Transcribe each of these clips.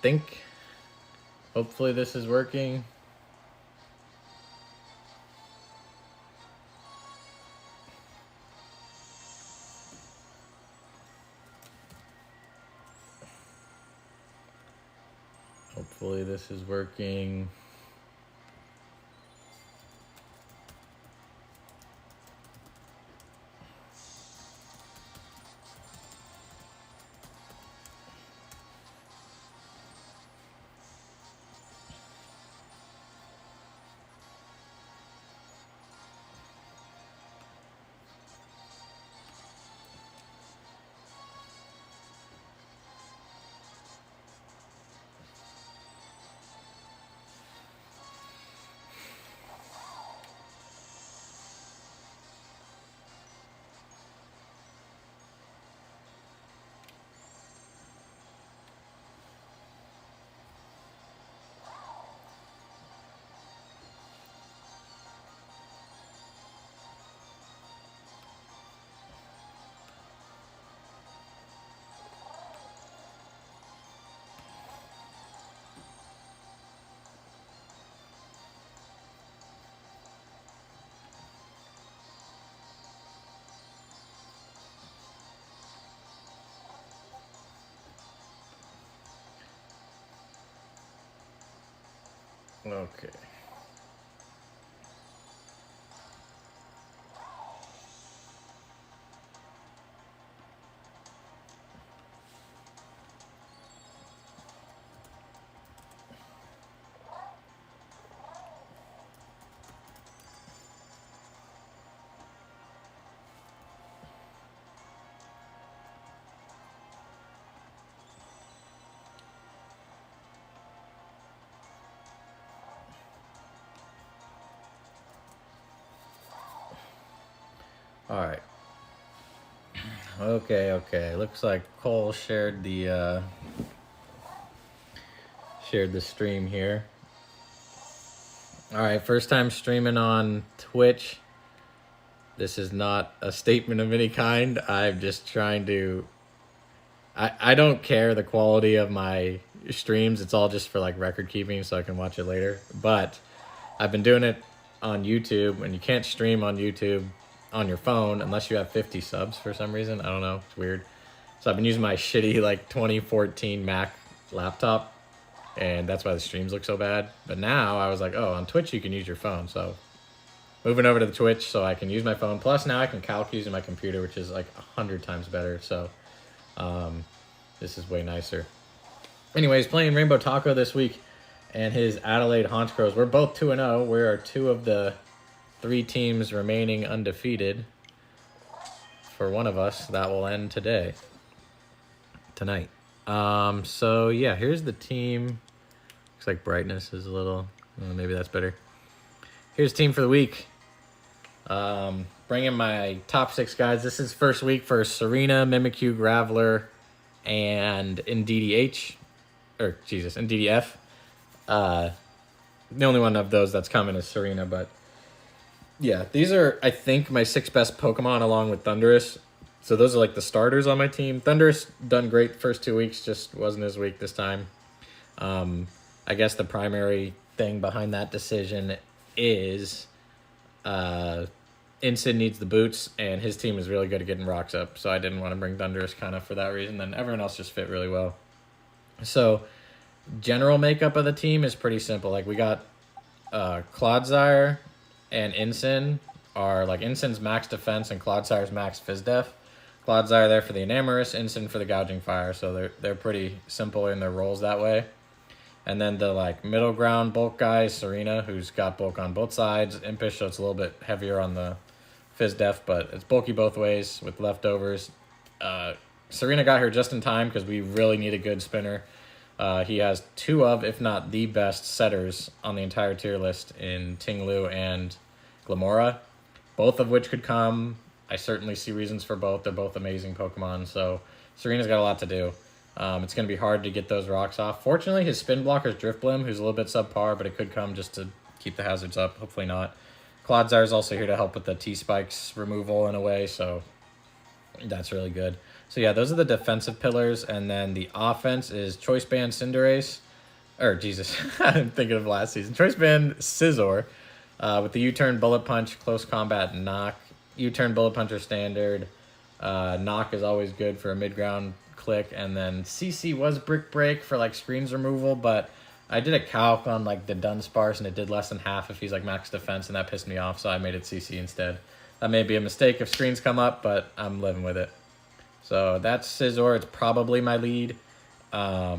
think, hopefully this is working. Hopefully this is working. Okay. All right. Okay. Looks like Cole shared the stream here. All right, first time streaming on Twitch. This is not a statement of any kind. I'm just trying to. I don't care the quality of my streams. It's all just for like record keeping, so I can watch it later. But I've been doing it on YouTube, and you can't stream on YouTube on your phone unless you have 50 subs for some reason. I don't know. It's weird. So I've been using my shitty like 2014 Mac laptop, and that's why the streams look so bad. But now I was like, oh, on Twitch you can use your phone. So moving over to the Twitch so I can use my phone. Plus now I can calc using my computer, which is like 100 times better. So this is way nicer. Anyways, playing Rainbow Taco this week and his Adelaide Honchkrows. We're both 2-0. We are two of the 3 teams remaining undefeated. For one of us, that will end tonight. So yeah, here's the team. Looks like brightness is a little, maybe that's better. Here's team for the week. Bringing my top 6 guys. This is first week for Serena, Mimikyu, Graveler, and NDDF. The only one of those that's coming is Serena, but yeah, these are, I think, my 6 best Pokemon along with Thundurus. So those are like the starters on my team. Thundurus done great first 2 weeks, just wasn't his week this time. I guess the primary thing behind that decision is Incid needs the boots, and his team is really good at getting rocks up, so I didn't want to bring Thundurus kind of for that reason. Then everyone else just fit really well. So general makeup of the team is pretty simple. Like we got Clodsire and Incin are like Incin's max defense and Clodsire's max phys def. Clodsire there for the Enamorous, Incin for the Gouging Fire, so they're pretty simple in their roles that way. And then the like middle ground bulk guy, Serena, who's got bulk on both sides. Impish, so it's a little bit heavier on the phys def, but it's bulky both ways with leftovers. Serena got here just in time because we really need a good spinner. He has 2 of, if not the best setters on the entire tier list in Tinglu and Glamora, both of which could come. I certainly see reasons for both. They're both amazing Pokemon, so Serena's got a lot to do. It's going to be hard to get those rocks off. Fortunately, his spin blocker's Driftblim, who's a little bit subpar, but it could come just to keep the hazards up. Hopefully not. Clodsire is also here to help with the T-Spikes removal in a way, so that's really good. So yeah, those are the defensive pillars, and then the offense is Choice Band Cinderace, or Jesus, I'm thinking of last season. Choice Band Scizor, with the U-turn, Bullet Punch, Close Combat, Knock. U-turn, Bullet Punch are standard. Knock is always good for a mid-ground click, and then CC was Brick Break for like screens removal, but I did a calc on like the Dunsparce, and it did less than half if he's like max defense, and that pissed me off, so I made it CC instead. That may be a mistake if screens come up, but I'm living with it. So that's Scizor. It's probably my lead. I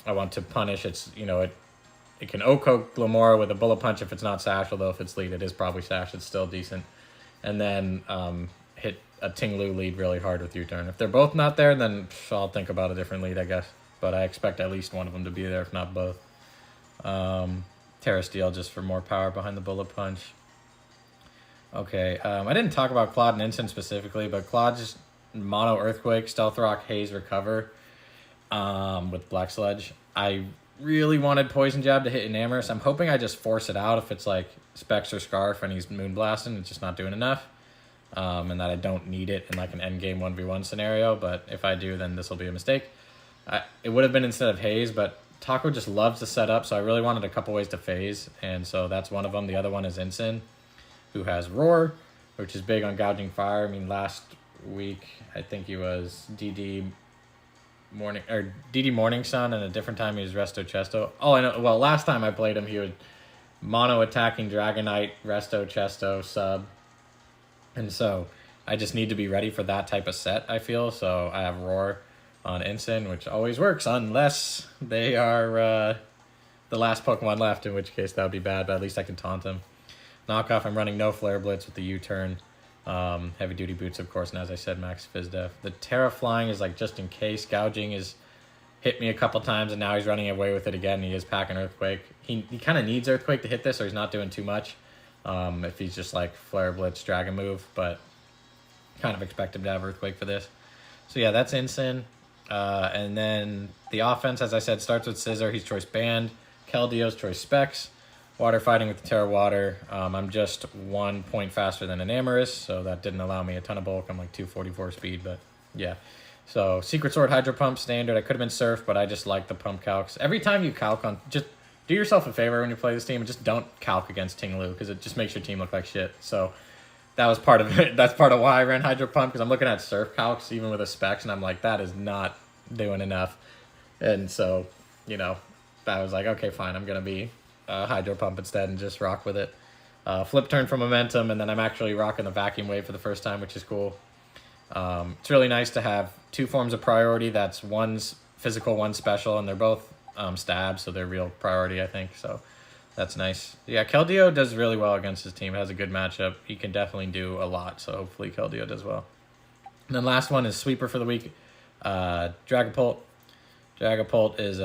want to punish. It's, you know, it can Oko Glamora with a Bullet Punch if it's not Sash, although if it's lead, it is probably Sash. It's still decent. And then hit a Ting-Lu lead really hard with U-turn. If they're both not there, then I'll think about a different lead, I guess. But I expect at least one of them to be there, if not both. Terra Steel just for more power behind the Bullet Punch. Okay, I didn't talk about Claude and Instant specifically, but Claude just Mono Earthquake, Stealth Rock, Haze, Recover with Black Sludge. I really wanted Poison Jab to hit Enamorous. I'm hoping I just force it out if it's like Specs or Scarf and he's Moonblasting. It's just not doing enough. And that I don't need it in like an endgame 1v1 scenario. But if I do, then this will be a mistake. It would have been instead of Haze, but Taco just loves to set up, so I really wanted a couple ways to phase. And so that's one of them. The other one is Ensign, who has Roar, which is big on Gouging Fire. I mean, last week, I think he was DD Morning Sun, and a different time he was Resto Chesto. Oh, I know. Well, last time I played him, he would mono attacking Dragonite, Resto Chesto, sub. And so I just need to be ready for that type of set, I feel. So I have Roar on Ensign, which always works unless they are the last Pokemon left, in which case that would be bad, but at least I can taunt them. Knockoff, I'm running no Flare Blitz with the U-turn. Heavy Duty Boots, of course, and as I said, Max Phys Def. The Terra Flying is like just in case. Gouging is hit me a couple times, and now he's running away with it again. He is packing Earthquake. He kind of needs Earthquake to hit this, or he's not doing too much. If he's just like Flare Blitz, Dragon Move, but kind of expect him to have Earthquake for this. So yeah, that's Ensign. And then the offense, as I said, starts with Scizor. He's Choice Band. Keldio's Choice Specs. Water Fighting with the Terra Water. I'm just 1 point faster than Enamorous, so that didn't allow me a ton of bulk. I'm like 244 speed, but yeah. So Secret Sword, Hydro Pump, standard. I could have been Surf, but I just like the pump calcs. Every time you calc on, just do yourself a favor when you play this team and just don't calc against Ting-Lu, because it just makes your team look like shit. So that was part of it. That's part of why I ran Hydro Pump, because I'm looking at Surf calcs, even with a Specs, and I'm like, that is not doing enough. And so, you know, I was like, okay, fine, I'm going to be Hydro Pump instead and just rock with it. Flip Turn for Momentum, and then I'm actually rocking the Vacuum Wave for the first time, which is cool. It's really nice to have two forms of priority. That's one's physical, one's special, and they're both stabs, so they're real priority, I think. So that's nice. Yeah, Keldeo does really well against his team. Has a good matchup. He can definitely do a lot, so hopefully Keldeo does well. And then last one is Sweeper for the week. Dragapult. Dragapult is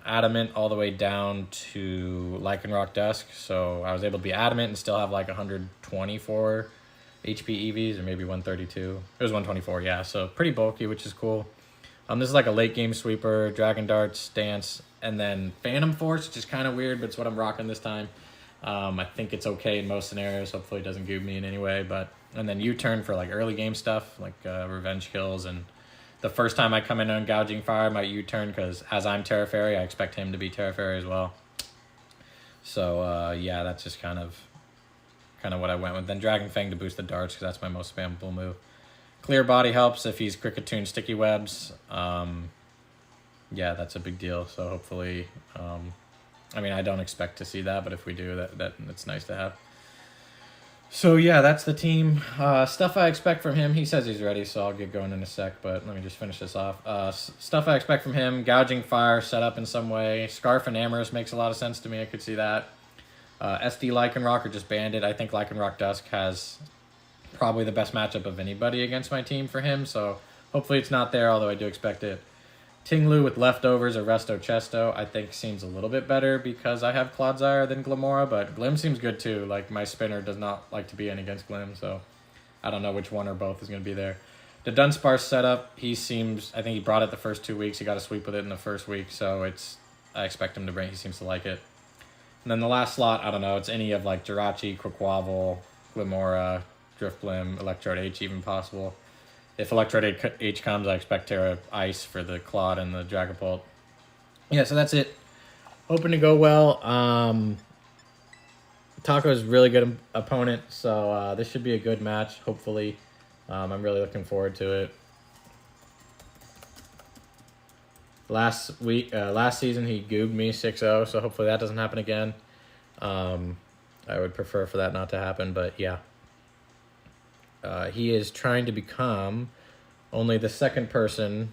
Adamant all the way down to Lycanroc Dusk, so I was able to be Adamant and still have like 124 HP EVs, or maybe 132. It was 124, yeah, so pretty bulky, which is cool. This is like a late game sweeper, Dragon Darts, Dance, and then Phantom Force, which is kind of weird, but it's what I'm rocking this time. I think it's okay in most scenarios. Hopefully it doesn't goob me in any way, and then U-turn for like early game stuff, like Revenge Kills, and the first time I come in on Gouging Fire, I might U-turn, because as I'm Terra Fairy, I expect him to be Terra Fairy as well. So yeah, that's just kind of what I went with. Then Dragon Fang to boost the darts, because that's my most spammable move. Clear Body helps if he's Kricketune Sticky Webs. Yeah, that's a big deal. So hopefully, I mean, I don't expect to see that, but if we do, that's nice to have. So yeah, that's the team. Stuff I expect from him. He says he's ready, so I'll get going in a sec, but let me just finish this off. Stuff I expect from him: Gouging Fire, set up in some way. Scarf and Amorous makes a lot of sense to me. I could see that. SD Lycanroc or just Bandit. I think Lycanroc Dusk has probably the best matchup of anybody against my team for him, so hopefully it's not there, although I do expect it. Ting-Lu with Leftovers or Resto Chesto, I think seems a little bit better because I have Clodsire than Glamora, but Glim seems good too. Like, my spinner does not like to be in against Glim, so I don't know which one or both is going to be there. The Dunsparce setup, I think he brought it the first 2 weeks. He got a sweep with it in the first week, so I expect him to bring. He seems to like it. And then the last slot, I don't know, it's any of like Jirachi, Quaquaval, Glimora, Drifblim, Electrode H even possible. If Electrode H comes, I expect Terra Ice for the Claude and the Dragapult. Yeah, so that's it. Hoping to go well. Taco's really good opponent, so this should be a good match, hopefully. I'm really looking forward to it. Last season, he goobed me 6-0, so hopefully that doesn't happen again. I would prefer for that not to happen, but yeah. He is trying to become only the second person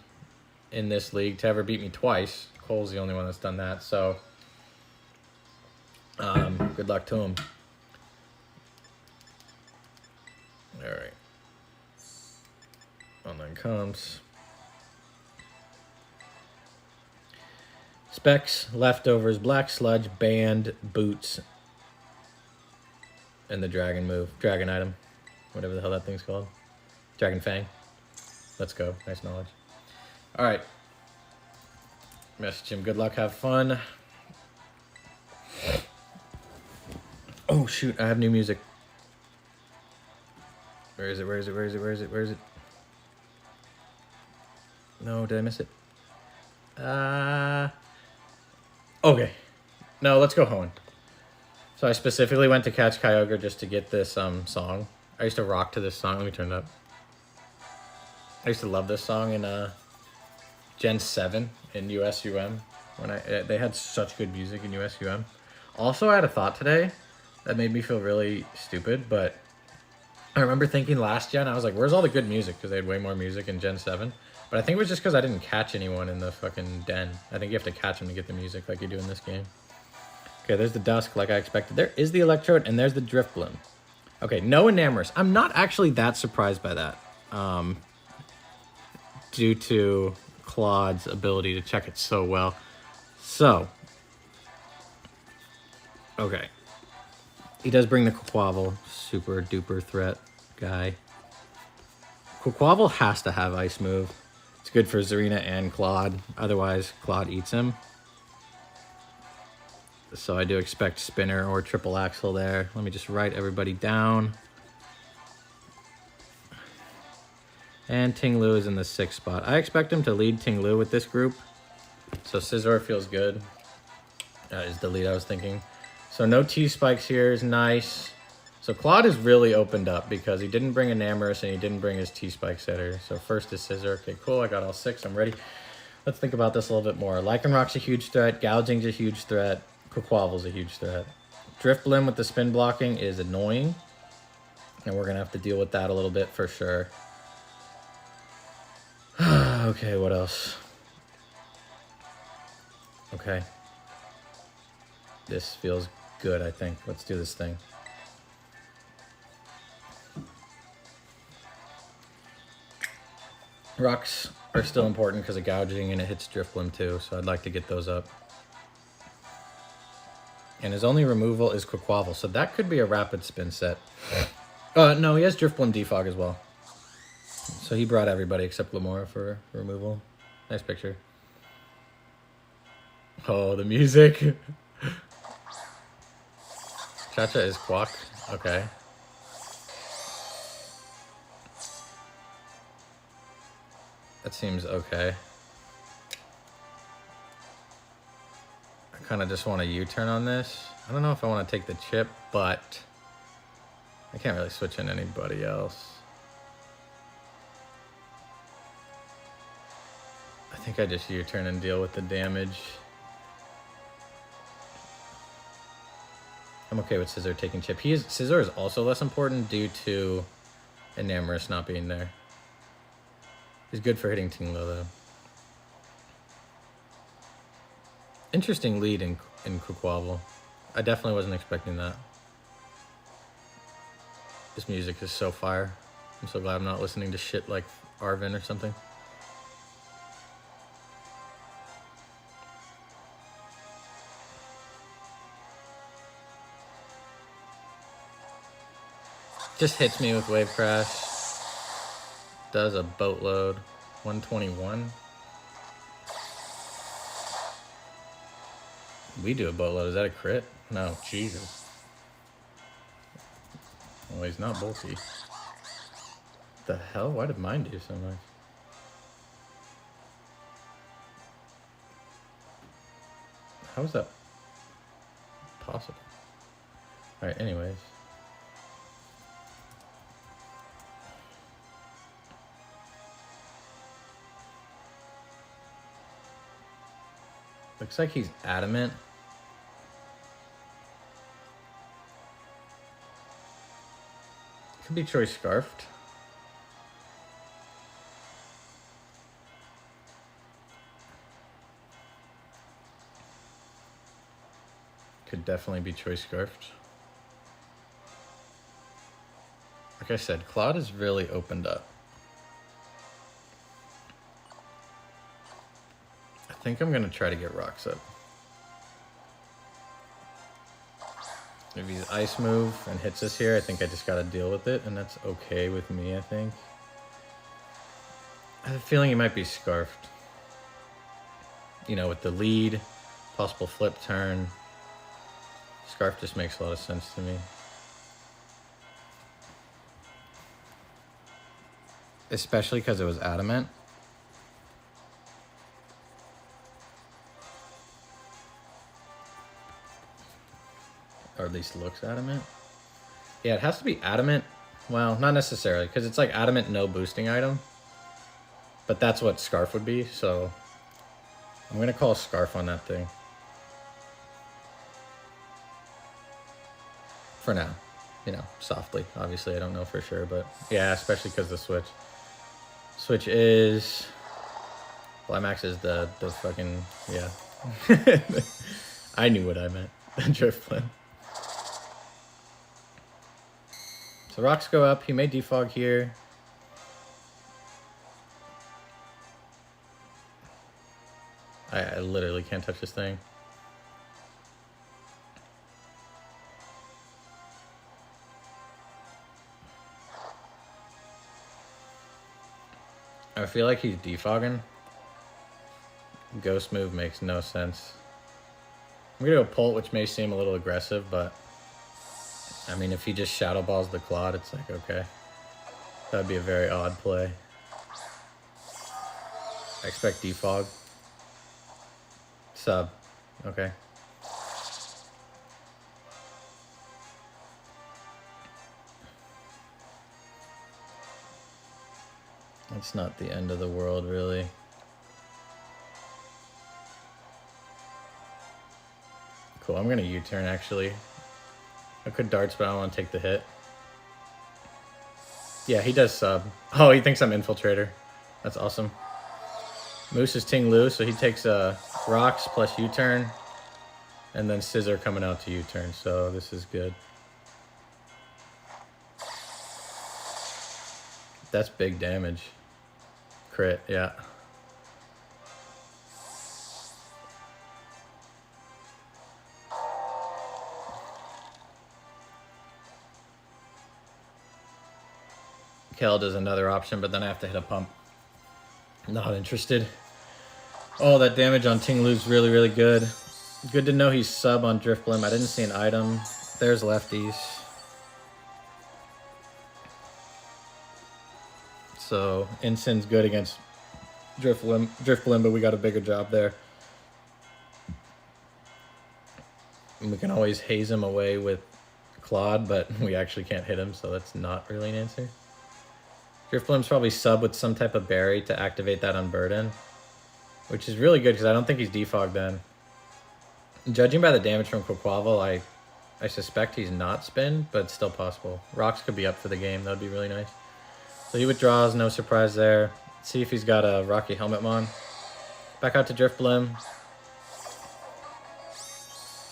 in this league to ever beat me twice. Cole's the only one that's done that, so good luck to him. All right. Online comes. Specs, leftovers, black sludge, band, boots, and the dragon move. Dragon item. Whatever the hell that thing's called. Dragon Fang. Let's go. Nice knowledge. Alright. Message him. Good luck. Have fun. Oh, shoot. I have new music. Where is it? Where is it? Where is it? Where is it? Where is it? No, did I miss it? Okay. No, let's go Hoenn. So I specifically went to catch Kyogre just to get this song. I used to rock to this song. Let me turn it up. I used to love this song in Gen 7 in USUM. When they had such good music in USUM. Also, I had a thought today that made me feel really stupid, but I remember thinking last gen, I was like, where's all the good music? Because they had way more music in Gen 7. But I think it was just because I didn't catch anyone in the fucking den. I think you have to catch them to get the music like you do in this game. Okay, there's the Dusk like I expected. There is the Electrode, and there's the Drifblim. Okay, no Enamorous. I'm not actually that surprised by that. Due to Claude's ability to check it so well. So. Okay. He does bring the Quaquaval. Super duper threat guy. Quaquaval has to have Ice move. It's good for Zarina and Claude. Otherwise, Claude eats him. So I do expect Spinner or Triple Axle there. Let me just write everybody down. And Ting-Lu is in the 6th spot. I expect him to lead Ting-Lu with this group. So Scizor feels good. That is the lead I was thinking. So no T-Spikes here is nice. So Claude is really opened up because he didn't bring Enamorous and he didn't bring his T-Spike setter. So first is Scizor. Okay, cool. I got all 6. I'm ready. Let's think about this a little bit more. Lycanrock's a huge threat. Gouging's a huge threat. Quaquaval's a huge threat. Drifblim with the spin blocking is annoying. And we're going to have to deal with that a little bit for sure. Okay, what else? Okay. This feels good, I think. Let's do this thing. Rocks are still important because of gouging and it hits Drifblim too, so I'd like to get those up. And his only removal is Quaquaval, so that could be a rapid spin set. No, he has Drifblim Defog as well. So he brought everybody except Lamora for removal. Nice picture. Oh, the music. Cha-Cha is Quack. Okay. That seems okay. I kind of just want a U-turn on this. I don't know if I want to take the chip, but I can't really switch in anybody else. I think I just U-turn and deal with the damage. I'm okay with Scizor taking chip. Scizor is also less important due to Enamorous not being there. He's good for hitting Ting-Lu though. Interesting lead in Quaquaval. I definitely wasn't expecting that. This music is so fire. I'm so glad I'm not listening to shit like Arvin or something. Just hits me with Wave Crash. Does a boatload. 121. We do a boatload. Is that a crit? No, Jesus. Well, he's not bulky. The hell? Why did mine do so much? How is that possible? Alright, anyways. Looks like he's adamant. Could be choice scarfed. Could definitely be choice scarfed. Like I said, Claude has really opened up. I think I'm gonna try to get rocks up. If he's ice move and hits us here, I think I just gotta deal with it, and that's okay with me, I think. I have a feeling he might be scarfed. You know, with the lead, possible flip turn. Scarf just makes a lot of sense to me. Especially because it was adamant. Or at least looks adamant. Yeah, it has to be adamant. Well, not necessarily, because it's like adamant no boosting item. But that's what scarf would be, so I'm going to call scarf on that thing. For now. You know, softly. Obviously, I don't know for sure, but yeah, especially because the switch. Switch is... Climax is the fucking... Yeah. I knew what I meant. The drift flip. So rocks go up. He may defog here. I literally can't touch this thing. I feel like he's defogging. Ghost move makes no sense. I'm gonna go Pult, which may seem a little aggressive, but I mean, if he just shadow balls the Claude, it's like, okay. That'd be a very odd play. I expect defog. Sub. Okay. It's not the end of the world, really. Cool, I'm gonna U-turn, actually. I could darts, but I don't want to take the hit. Yeah, he does sub. Oh, he thinks I'm Infiltrator. That's awesome. Moose is Ting Lu, so he takes rocks plus U-turn. And then Scissor coming out to U-turn, so this is good. That's big damage. Crit, yeah. Keld is another option, but then I have to hit a pump. Not interested. Oh, that damage on Ting Lu's really, really good. Good to know he's sub on Drift Blim. I didn't see an item. There's lefties. So, Ensign's good against Drift Blim, but we got a bigger job there. And we can always haze him away with Claude, but we actually can't hit him, so that's not really an answer. Drift Blim's probably sub with some type of berry to activate that Unburden, which is really good because I don't think he's defogged then. Judging by the damage from Quaquaval, I suspect he's not spin, but it's still possible. Rocks could be up for the game. That would be really nice. So he withdraws, no surprise there. Let's see if he's got a Rocky Helmet Mon. Back out to Drift Blim.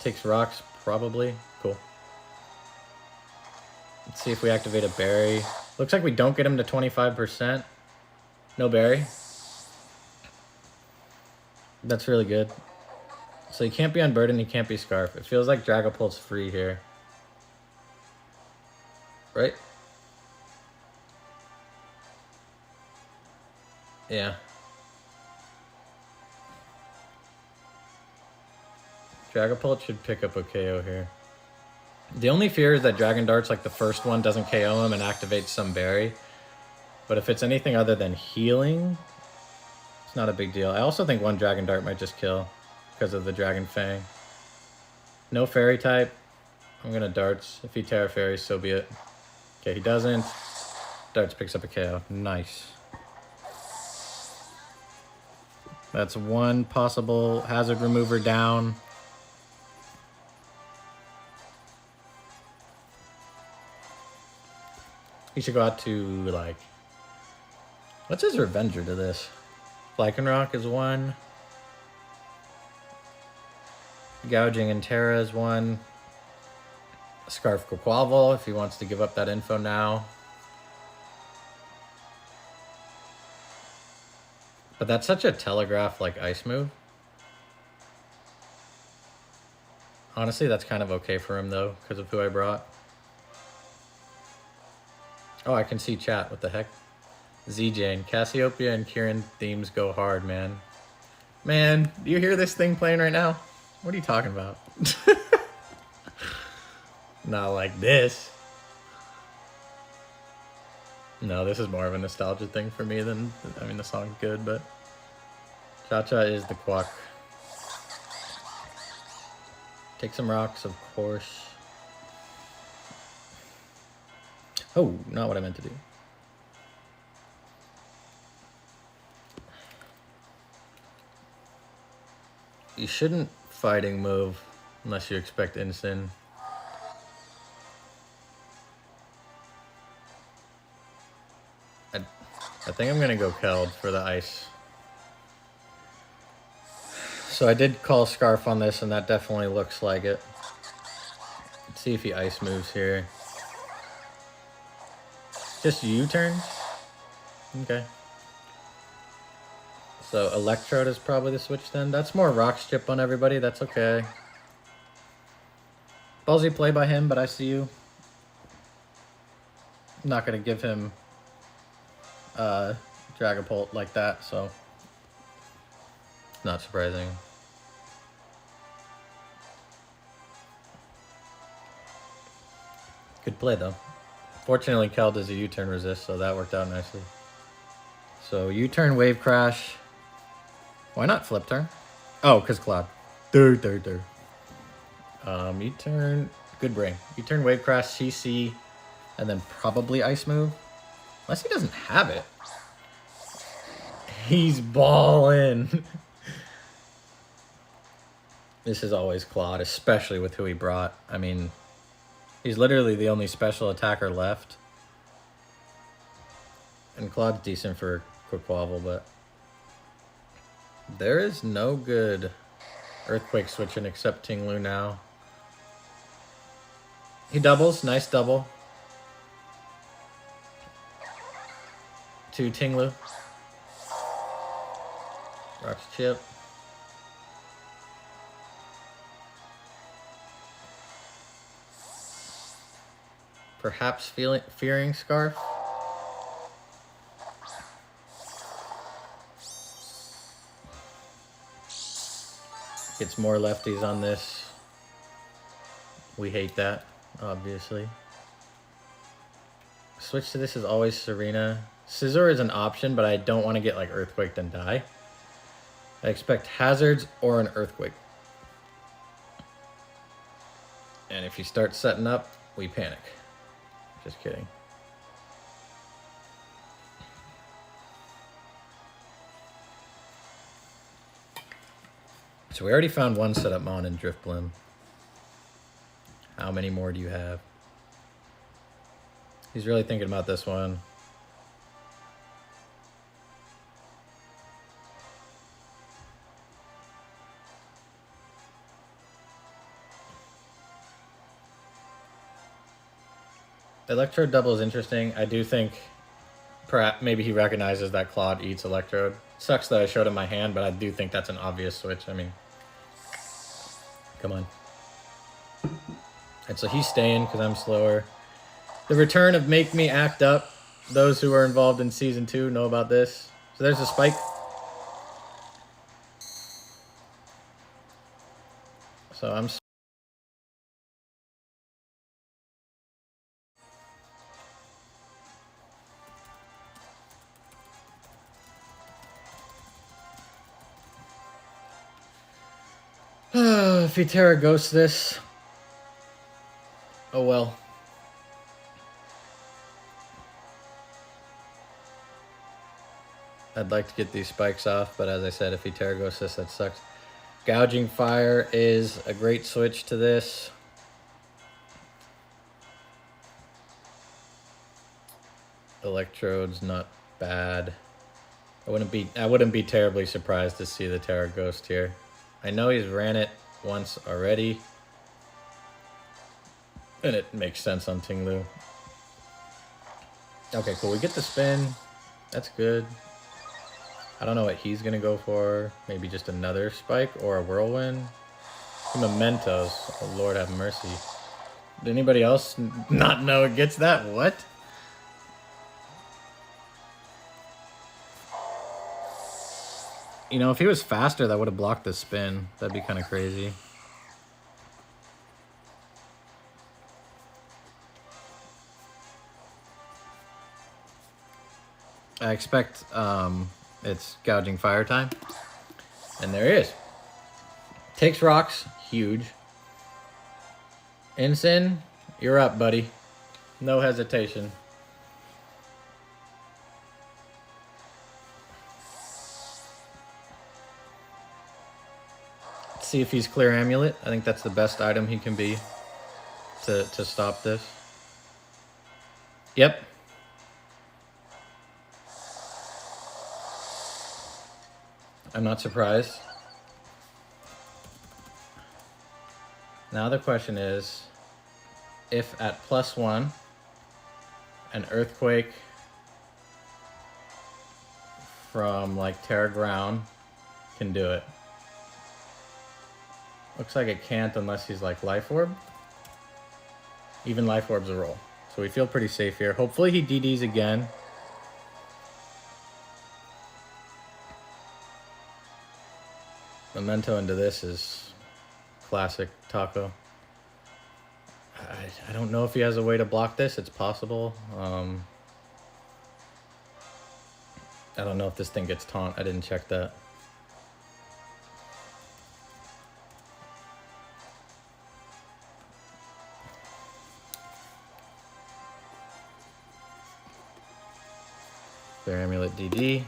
Takes rocks, probably. Cool. Let's see if we activate a berry. Looks like we don't get him to 25%. No berry. That's really good. So he can't be Unburdened, he can't be Scarf. It feels like Dragapult's free here. Right? Yeah. Dragapult should pick up a KO here. The only fear is that Dragon Dart's like the first one doesn't KO him and activates some berry. But if it's anything other than healing, it's not a big deal. I also think one Dragon Dart might just kill because of the Dragon Fang. No Fairy type. I'm gonna Darts. If he Terra Fairies, so be it. Okay, he doesn't. Darts picks up a KO. Nice. That's one possible hazard remover down. He should go out to, like... What's his Revenger to this? Lycanroc is one. Gouging and Terra is one. Scarf Quaquaval if he wants to give up that info now. But that's such a telegraph like ice move. Honestly, that's kind of okay for him though, because of who I brought. Oh, I can see chat. What the heck? Z-Jane, Cassiopeia and Kieran themes go hard, man. Man, do you hear this thing playing right now? What are you talking about? Not like this. No, this is more of a nostalgia thing for me than, I mean, the song's good, but Cha-Cha is the quack. Take some rocks, of course. Oh, not what I meant to do. You shouldn't fighting move unless you expect instant. I think I'm gonna go Keld for the ice. So I did call Scarf on this, and that definitely looks like it. Let's see if he ice moves here. Just U-turns? Okay. So Electrode is probably the switch then. That's more Rock Strip on everybody. That's okay. Ballsy play by him, but I see you. I'm not going to give him Dragapult like that, so not surprising. Good play, though. Fortunately, Keld is a U-turn resist, so that worked out nicely. So U-turn Wave Crash. Why not Flip Turn? Oh, because Cloud. U-turn, good brain. U-turn Wave Crash, CC, and then probably Ice Move. Unless he doesn't have it. He's ballin'. This is always Claude, especially with who he brought. I mean, he's literally the only special attacker left. And Claude's decent for Quaquaval, but there is no good Earthquake switching except Tinglu now. He doubles, nice double. To Tinglu. Rocks chip. Perhaps fearing Scarf. Gets more lefties on this. We hate that, obviously. Switch to this is always Serena. Scizor is an option, but I don't want to get like Earthquaked and die. I expect hazards or an Earthquake. And if you start setting up, we panic. Just kidding. So we already found one setup Mon in Driftblim. How many more do you have? He's really thinking about this one. Electrode double is interesting. I do think perhaps maybe he recognizes that Claude eats Electrode. Sucks that I showed him my hand, but I do think that's an obvious switch. I mean, come on. And so he's staying because I'm slower. The return of Make Me Act Up. Those who are involved in Season 2 know about this. So there's a spike. So I'm... If he Terra Ghosts this, oh well. I'd like to get these spikes off, but as I said, if he Terra Ghosts this, that sucks. Gouging Fire is a great switch to this. Electrode's not bad. I wouldn't be terribly surprised to see the Terra Ghost here. I know he's ran it once already. And it makes sense on Tinglu. Okay, cool. We get the spin. That's good. I don't know what he's going to go for. Maybe just another spike or a whirlwind. Mementos. Oh, Lord have mercy. Did anybody else not know it gets that? What? You know, if he was faster, that would have blocked the spin. That'd be kind of crazy. I expect it's Gouging Fire time. And there he is. Takes rocks. Huge. Ensign, you're up, buddy. No hesitation. Let's see if he's Clear Amulet. I think that's the best item he can be to stop this. Yep. I'm not surprised. Now the question is, if at +1, an Earthquake from like Terra Ground can do it. Looks like it can't unless he's like Life Orb. Even Life Orb's a roll. So we feel pretty safe here. Hopefully he DDs again. Memento into this is classic Taco. I don't know if he has a way to block this. It's possible. I don't know if this thing gets taunt. I didn't check that. Clear Amulet DD.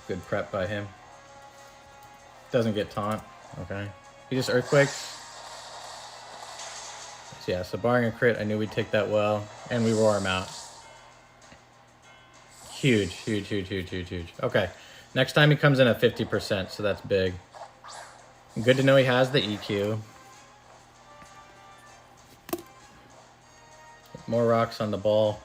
Good prep by him. Doesn't get taunt. Okay. He just Earthquakes. So yeah, so barring a crit, I knew we'd take that well. And we roar him out. Huge, huge, huge, huge, huge, huge. Okay. Next time he comes in at 50%, so that's big. Good to know he has the EQ. More rocks on the ball.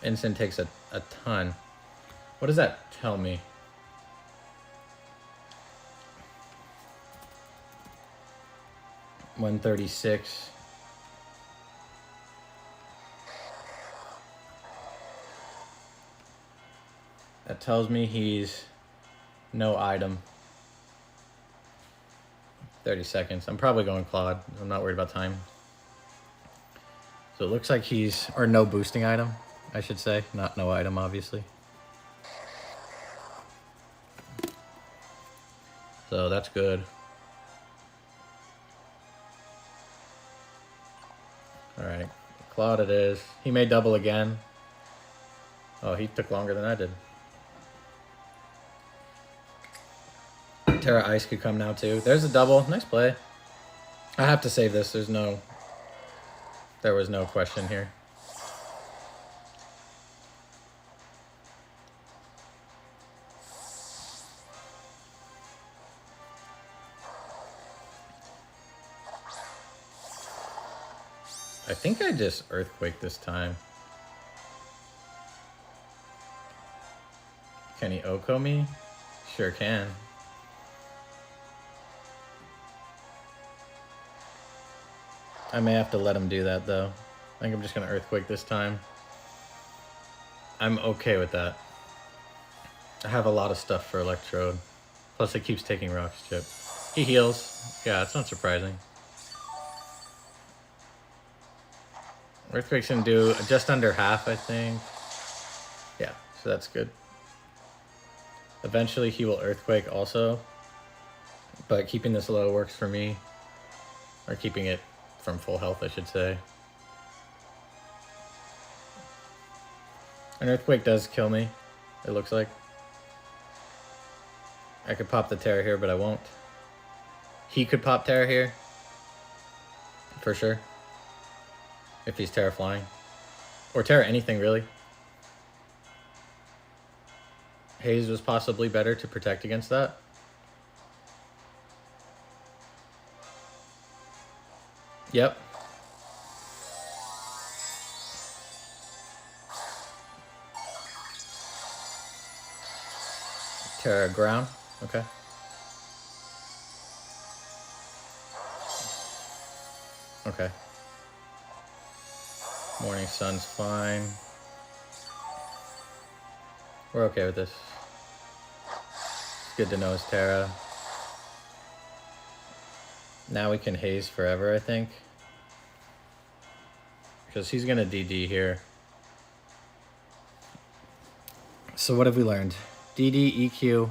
Ensign takes a ton. What does that tell me? $136. That tells me he's no item. 30 seconds. I'm probably going Claude. I'm not worried about time. So it looks like he's, or no boosting item, I should say. Not no item, obviously. So that's good. Alright, Claude it is. He may double again. Oh, he took longer than I did. Terra Ice could come now too. There's a double. Nice play. I have to save this. There was no question here. I think I just Earthquake this time. Can he Oko me? Sure can. I may have to let him do that though. I think I'm just gonna Earthquake this time. I'm okay with that. I have a lot of stuff for Electrode. Plus it keeps taking Rock's chip. He heals. Yeah, it's not surprising. Earthquake's gonna do just under half, I think. Yeah, so that's good. Eventually he will Earthquake also, but keeping this low works for me. Or keeping it from full health, I should say. An Earthquake does kill me, it looks like. I could pop the Terra here, but I won't. He could pop Terra here. For sure. If he's Terra flying. Or Terra anything, really. Haze was possibly better to protect against that. Yep. Terra ground. Okay. Okay. Morning sun's fine. We're okay with this. It's good to know it's Terra. Now we can haze forever, I think. Because he's gonna DD here. So what have we learned? DD, EQ,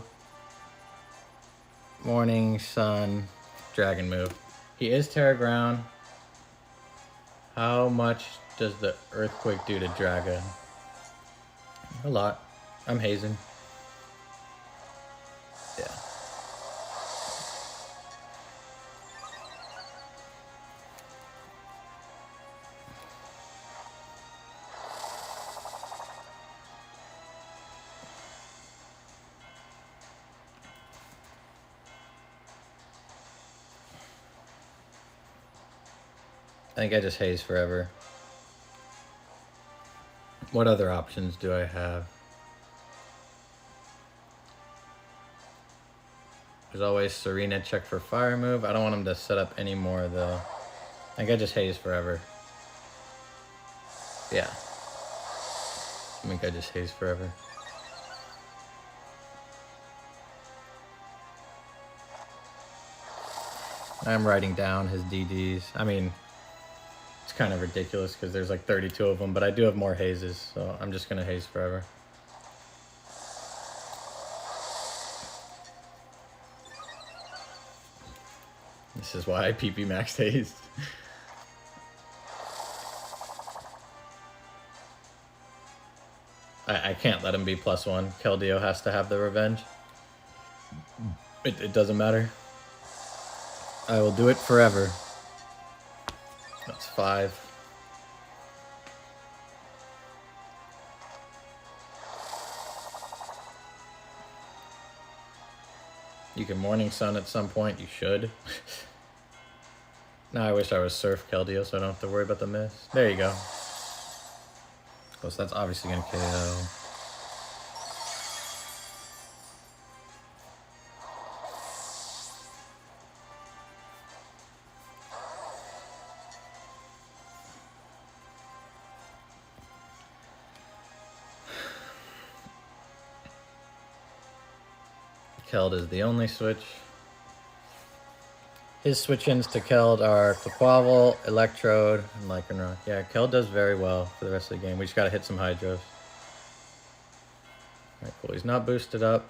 morning, sun, dragon move. He is Terra ground. How much does the Earthquake do to Dragon? A lot. I'm hazing. Yeah. I think I just haze forever. What other options do I have? There's always Serena, check for fire move. I don't want him to set up any more though. I think I just haze forever. Yeah. I think I just haze forever. I'm writing down his DDs. I mean, it's kind of ridiculous because there's like 32 of them, but I do have more hazes, so I'm just gonna haze forever. This is why I PP maxed haze. I can't let him be +1. Keldeo has to have the revenge. It doesn't matter. I will do it forever. That's 5. You can morning sun at some point, you should. Now I wish I was Surf Keldeo so I don't have to worry about the miss. There you go. Oh, so that's obviously gonna KO. Keld is the only switch. His switch-ins to Keld are Quaquaval, Electrode, and Lycanroc. Yeah, Keld does very well for the rest of the game. We just gotta hit some Hydros. Alright, cool. He's not boosted up.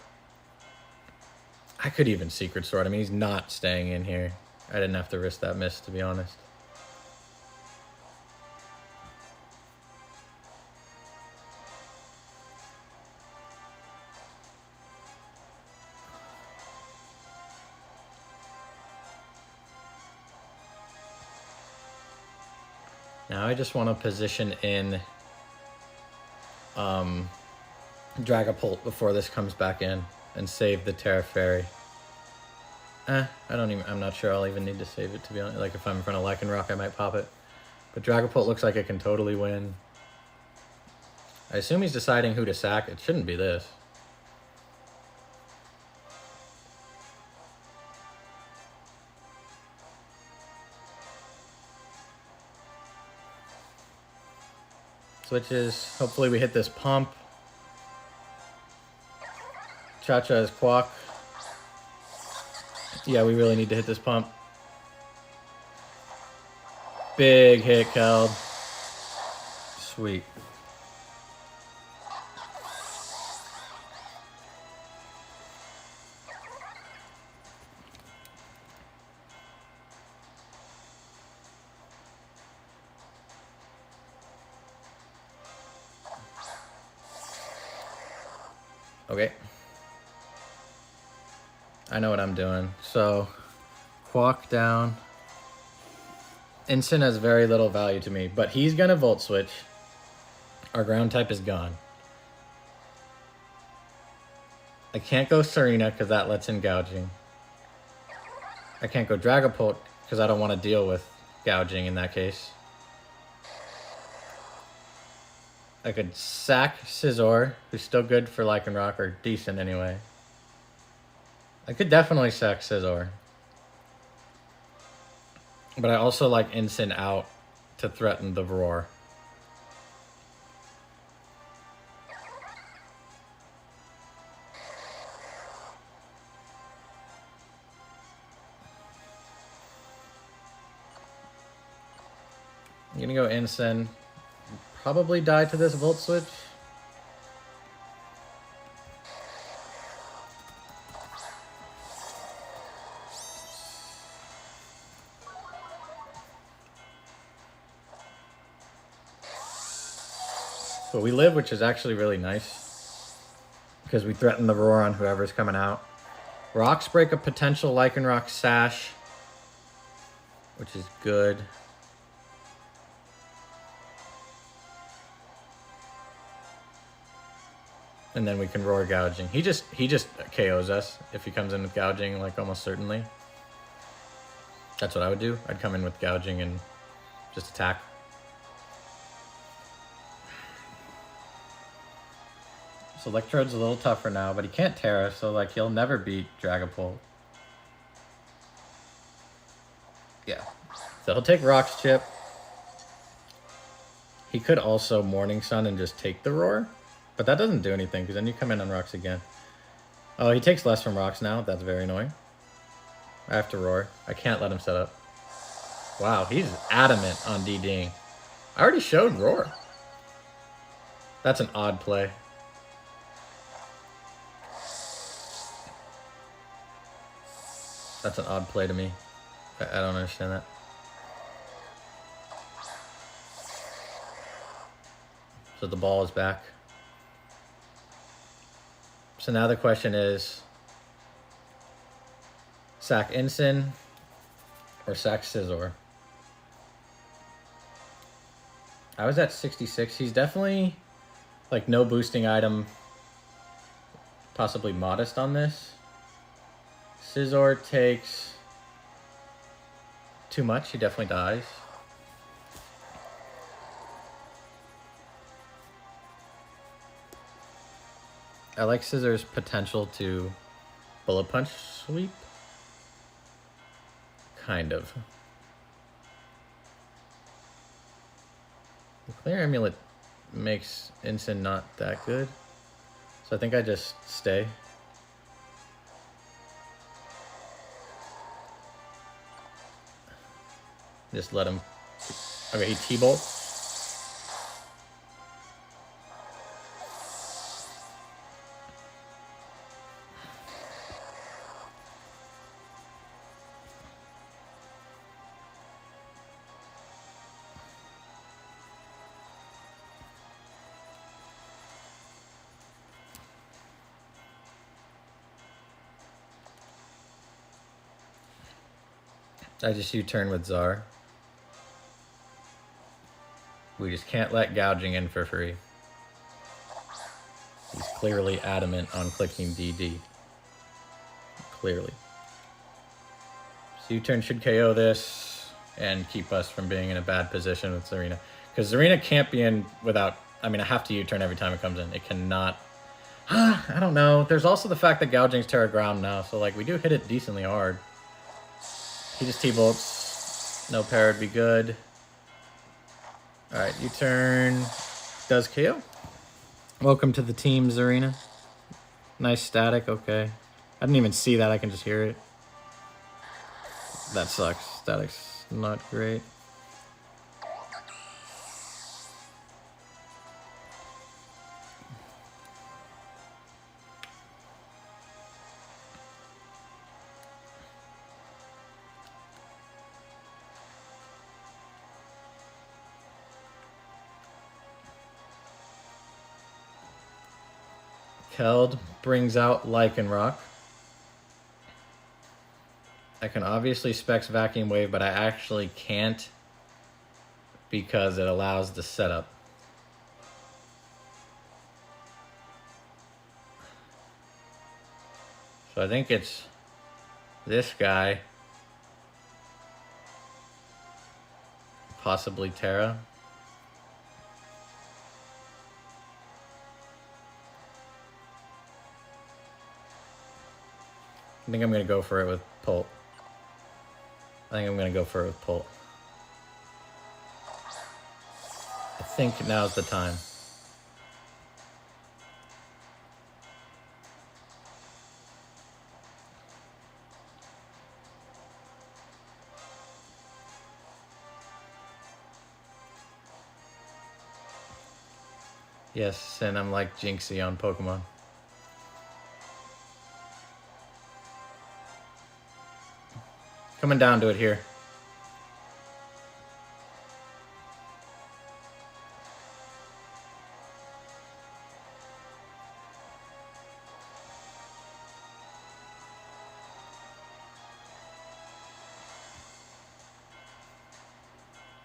I could even Secret Sword. I mean, he's not staying in here. I didn't have to risk that miss, to be honest. Now I just want to position in Dragapult before this comes back in and save the Terra Fairy. I'm not sure I'll even need to save it, to be honest. Like if I'm in front of Lycanroc, I might pop it. But Dragapult looks like it can totally win. I assume he's deciding who to sack. It shouldn't be this. Switches. Hopefully we hit this pump. Cha-Cha is Quack. Yeah, we really need to hit this pump. Big hit, Keld. Sweet. Okay. I know what I'm doing. So, Quack down. Instant has very little value to me, but he's going to Volt Switch. Our ground type is gone. I can't go Serena because that lets in gouging. I can't go Dragapult because I don't want to deal with gouging in that case. I could sack Scizor, who's still good for Lycanroc, or decent anyway. I could definitely sack Scizor. But I also like Instant out to threaten the Roar. I'm gonna go Instant. Probably die to this Volt Switch. But we live, which is actually really nice. Because we threaten the Roar on whoever's coming out. Rocks break a potential Lycanroc Sash, which is good. And then we can Roar gouging. He just KOs us if he comes in with gouging, like almost certainly. That's what I would do. I'd come in with gouging and just attack. So Electrode's a little tougher now, but he can't Terra, so like he'll never beat Dragapult. Yeah. So he'll take Rock's Chip. He could also Morning Sun and just take the Roar. But that doesn't do anything, because then you come in on Rocks again. Oh, he takes less from Rocks now. That's very annoying. I have to Roar. I can't let him set up. Wow, he's adamant on DDing. I already showed Roar. That's an odd play. That's an odd play to me. I don't understand that. So the ball is back. So now the question is, sack Ensign or sack Scizor? I was at 66. He's definitely like no boosting item, possibly modest on this. Scizor takes too much. He definitely dies. I like Scizor's potential to Bullet Punch sweep. Kind of. The Clear Amulet makes Ensign not that good. So I think I just stay. Just let him. Okay, he T-Bolt. I just U-turn with Czar. We just can't let gouging in for free. He's clearly adamant on clicking DD. Clearly. So U-turn should KO this and keep us from being in a bad position with Serena. Because Serena can't be in without... I mean, I have to U-turn every time it comes in. It cannot... I don't know. There's also the fact that gouging's Terra Ground now. So, like, we do hit it decently hard. He just T-bolts. No pair would be good. Alright, U-turn. Does KO. Welcome to the team, Zarina. Nice static, okay. I didn't even see that, I can just hear it. That sucks. Static's not great. Keld brings out Lycanroc. I can obviously Specs Vacuum Wave, but I actually can't because it allows the setup. So I think it's this guy. Possibly Terra. I think I'm going to go for it with Pult. I think now's the time. Yes, and I'm like Jinxie on Pokemon. Coming down to it here.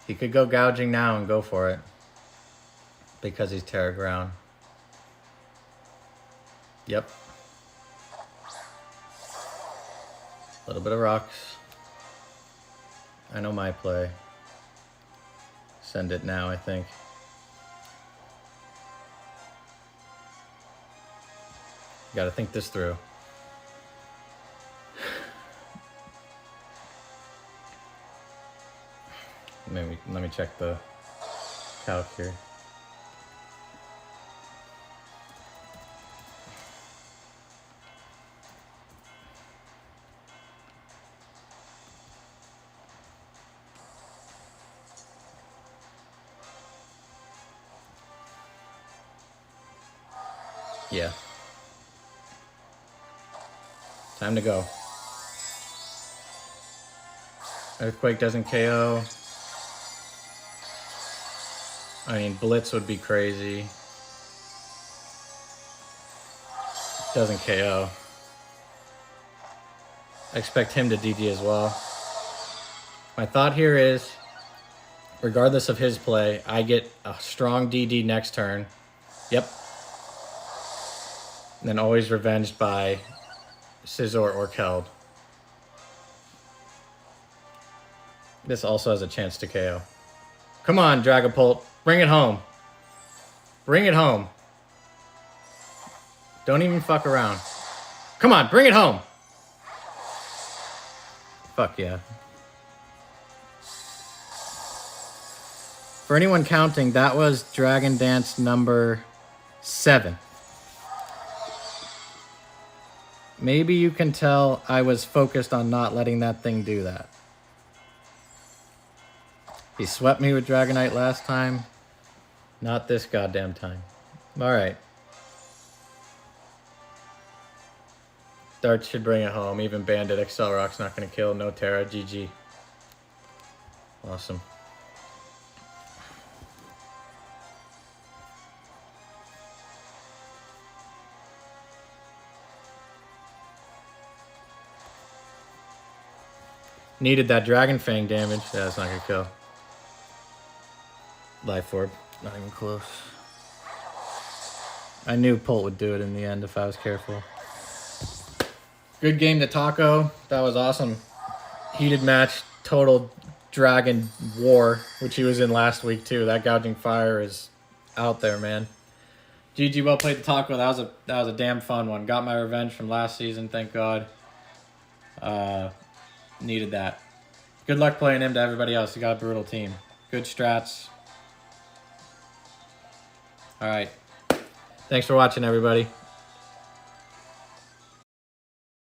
He could go gouging now and go for it. Because he's Terra Ground. Yep. A little bit of rocks. I know my play. Send it now, I think. Gotta think this through. Maybe, let me check the calc here. Yeah. Time to go. Earthquake doesn't KO. I mean, Blitz would be crazy. Doesn't KO. I expect him to DD as well. My thought here is, regardless of his play, I get a strong DD next turn. Yep. And then always revenged by Scizor or Keld. This also has a chance to KO. Come on, Dragapult. Bring it home. Bring it home. Don't even fuck around. Come on, bring it home. Fuck yeah. For anyone counting, that was Dragon Dance number 7. Maybe you can tell I was focused on not letting that thing do that. He swept me with Dragonite last time. Not this goddamn time. Alright. Dart should bring it home. Even Bandit Accelerock's not going to kill. No Terra. GG. Awesome. Needed that Dragon Fang damage. Yeah, it's not going to kill. Life Orb. Not even close. I knew Pult would do it in the end if I was careful. Good game to Taco. That was awesome. Heated match. Total Dragon War, which he was in last week too. That Gouging Fire is out there, man. GG, well played to Taco. That was a damn fun one. Got my revenge from last season, thank God. Needed that. Good luck playing him to everybody else. You got a brutal team. Good strats. All right. Thanks for watching, everybody.